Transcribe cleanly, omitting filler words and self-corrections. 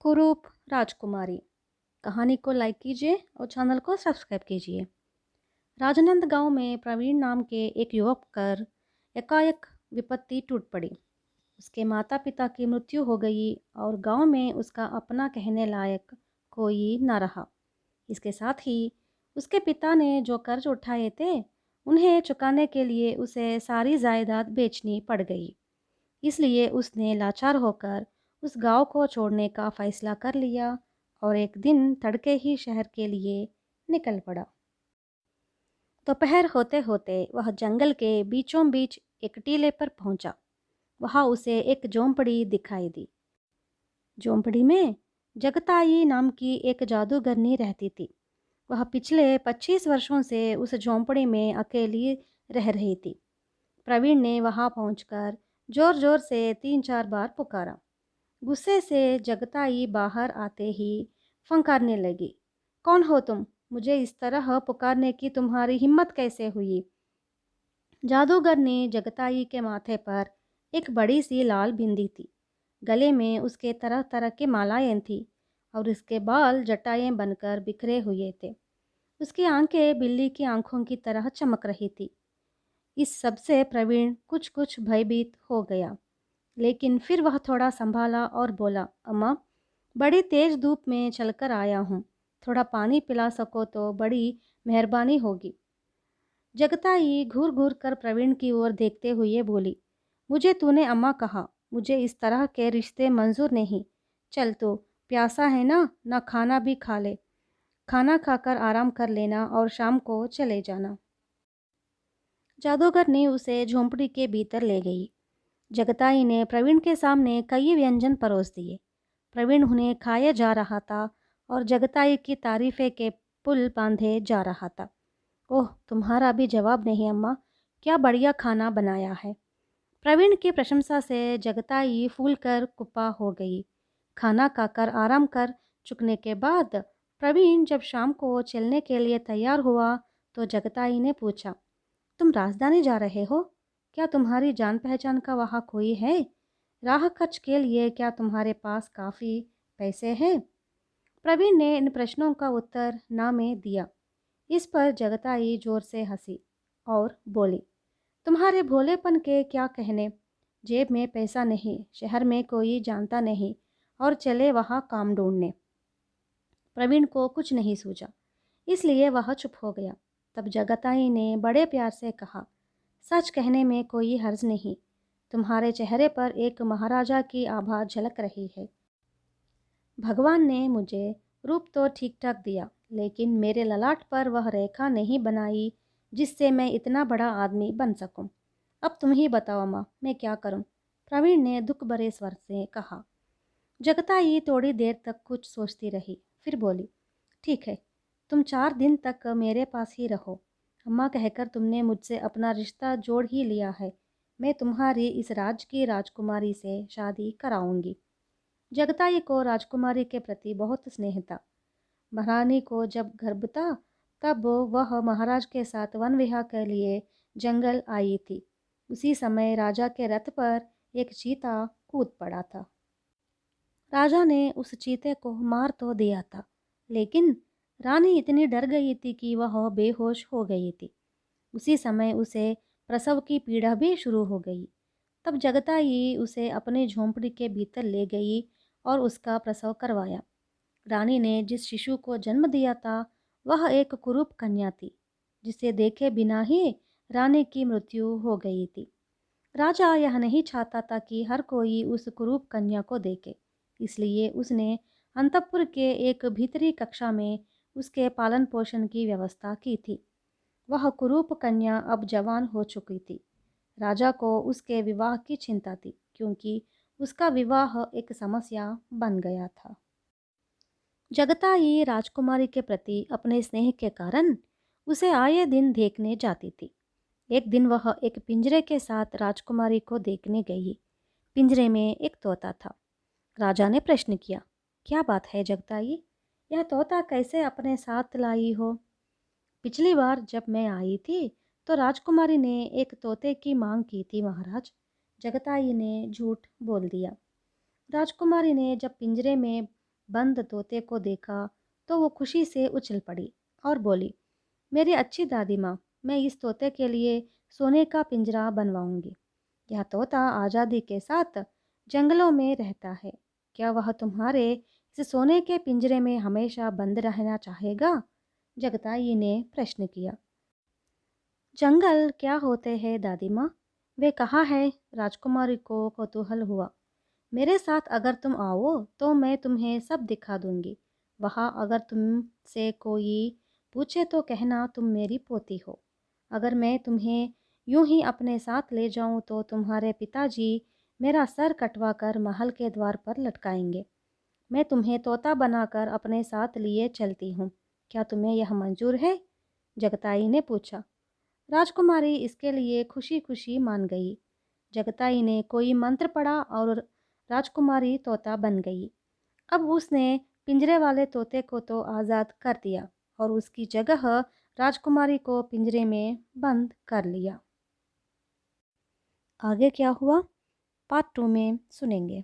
कुरूप राजकुमारी। कहानी को लाइक कीजिए और चैनल को सब्सक्राइब कीजिए। राजनंद गांव में प्रवीण नाम के एक युवक पर एकाएक विपत्ति टूट पड़ी। उसके माता पिता की मृत्यु हो गई और गांव में उसका अपना कहने लायक कोई न रहा। इसके साथ ही उसके पिता ने जो कर्ज उठाए थे उन्हें चुकाने के लिए उसे सारी जायदाद बेचनी पड़ गई। इसलिए उसने लाचार होकर उस गांव को छोड़ने का फैसला कर लिया और एक दिन तड़के ही शहर के लिए निकल पड़ा। दोपहर होते होते वह जंगल के बीचों बीच एक टीले पर पहुंचा। वहां उसे एक झोंपड़ी दिखाई दी। झोंपड़ी में जगताई नाम की एक जादूगरनी रहती थी। वह पिछले 25 वर्षों से उस झोंपड़ी में अकेली रह रही थी। प्रवीण ने वहां पहुंचकर जोर जोर से 3-4 बार पुकारा। गुस्से से जगताई बाहर आते ही फंकारने लगी। कौन हो तुम? मुझे इस तरह पुकारने की तुम्हारी हिम्मत कैसे हुई? जादूगर ने जगताई के माथे पर एक बड़ी सी लाल बिंदी थी। गले में उसके तरह तरह के मालाएं थी और उसके बाल जटाएं बनकर बिखरे हुए थे। उसकी आंखें बिल्ली की आंखों की तरह चमक रही थी। इस सब से प्रवीण कुछ कुछ भयभीत हो गया, लेकिन फिर वह थोड़ा संभाला और बोला, अम्मा, बड़ी तेज धूप में चलकर आया हूँ। थोड़ा पानी पिला सको तो बड़ी मेहरबानी होगी। जगताई घूर घूर कर प्रवीण की ओर देखते हुए बोली, मुझे तूने अम्मा कहा। मुझे इस तरह के रिश्ते मंजूर नहीं। चल तो, प्यासा है ना खाना भी खा ले। खाना खाकर आराम कर लेना और शाम को चले जाना। जादूगर ने उसे झोंपड़ी के भीतर ले गई। जगताई ने प्रवीण के सामने कई व्यंजन परोस दिए। प्रवीण उन्हें खाए जा रहा था और जगताई की तारीफे के पुल बांधे जा रहा था। ओह, तुम्हारा भी जवाब नहीं अम्मा, क्या बढ़िया खाना बनाया है। प्रवीण की प्रशंसा से जगताई फूल कर कुप्पा हो गई। खाना खाकर आराम कर चुकने के बाद प्रवीण जब शाम को चलने के लिए तैयार हुआ तो जगताई ने पूछा, तुम राजधानी जा रहे हो? क्या तुम्हारी जान पहचान का वहाँ कोई है? राह खर्च के लिए क्या तुम्हारे पास काफ़ी पैसे हैं? प्रवीण ने इन प्रश्नों का उत्तर ना में दिया। इस पर जगताई जोर से हंसी और बोली, तुम्हारे भोलेपन के क्या कहने। जेब में पैसा नहीं, शहर में कोई जानता नहीं और चले वहाँ काम ढूंढने। प्रवीण को कुछ नहीं सूझा, इसलिए वह चुप हो गया। तब जगताई ने बड़े प्यार से कहा, सच कहने में कोई हर्ज नहीं। तुम्हारे चेहरे पर एक महाराजा की आभा झलक रही है। भगवान ने मुझे रूप तो ठीक ठाक दिया, लेकिन मेरे ललाट पर वह रेखा नहीं बनाई जिससे मैं इतना बड़ा आदमी बन सकूं। अब तुम ही बताओ माँ, मैं क्या करूं? प्रवीण ने दुख भरे स्वर से कहा। जगताई थोड़ी देर तक कुछ सोचती रही, फिर बोली, ठीक है, तुम 4 दिन तक मेरे पास ही रहो। अम्मा कहकर तुमने मुझसे अपना रिश्ता जोड़ ही लिया है। मैं तुम्हारी इस राज्य की राजकुमारी से शादी कराऊंगी। जगताई को राजकुमारी के प्रति बहुत स्नेह था। महारानी को जब गर्भ था तब वह महाराज के साथ वन विहार के लिए जंगल आई थी। उसी समय राजा के रथ पर एक चीता कूद पड़ा था। राजा ने उस चीते को मार तो दिया था, लेकिन रानी इतनी डर गई थी कि वह बेहोश हो गई थी। उसी समय उसे प्रसव की पीड़ा भी शुरू हो गई। तब जगताई उसे अपने झोंपड़ी के भीतर ले गई और उसका प्रसव करवाया। रानी ने जिस शिशु को जन्म दिया था वह एक कुरूप कन्या थी, जिसे देखे बिना ही रानी की मृत्यु हो गई थी। राजा यह नहीं चाहता था कि हर कोई उस कुरूप कन्या को देखे, इसलिए उसने अंतपुर के एक भीतरी कक्षा में उसके पालन पोषण की व्यवस्था की थी। वह कुरूप कन्या अब जवान हो चुकी थी। राजा को उसके विवाह की चिंता थी, क्योंकि उसका विवाह एक समस्या बन गया था। जगताई राजकुमारी के प्रति अपने स्नेह के कारण उसे आए दिन देखने जाती थी। एक दिन वह एक पिंजरे के साथ राजकुमारी को देखने गई। पिंजरे में एक तोता था। राजा ने प्रश्न किया, क्या बात है जगताई, यह तोता कैसे अपने साथ लाई हो? पिछली बार जब मैं आई थी तो राजकुमारी ने एक तोते की मांग की थी महाराज। जगताई ने झूठ बोल दिया। राजकुमारी ने जब पिंजरे में बंद तोते को देखा तो वो खुशी से उछल पड़ी और बोली, मेरी अच्छी दादी माँ, मैं इस तोते के लिए सोने का पिंजरा बनवाऊंगी। यह तोता आज़ादी के साथ जंगलों में रहता है। क्या वह तुम्हारे इस सोने के पिंजरे में हमेशा बंद रहना चाहेगा? जगताई ने प्रश्न किया। जंगल क्या होते हैं दादी माँ? वे कहाँ है? राजकुमारी को कौतूहल हुआ। मेरे साथ अगर तुम आओ तो मैं तुम्हें सब दिखा दूंगी। वहाँ अगर तुमसे कोई पूछे तो कहना तुम मेरी पोती हो। अगर मैं तुम्हें यूं ही अपने साथ ले जाऊं तो तुम्हारे पिताजी मेरा सर कटवा कर महल के द्वार पर लटकाएंगे। मैं तुम्हें तोता बनाकर अपने साथ लिए चलती हूँ। क्या तुम्हें यह मंजूर है? जगताई ने पूछा। राजकुमारी इसके लिए खुशी खुशी मान गई। जगताई ने कोई मंत्र पढ़ा और राजकुमारी तोता बन गई। अब उसने पिंजरे वाले तोते को तो आज़ाद कर दिया और उसकी जगह राजकुमारी को पिंजरे में बंद कर लिया। आगे क्या हुआ पार्ट 2 में सुनेंगे।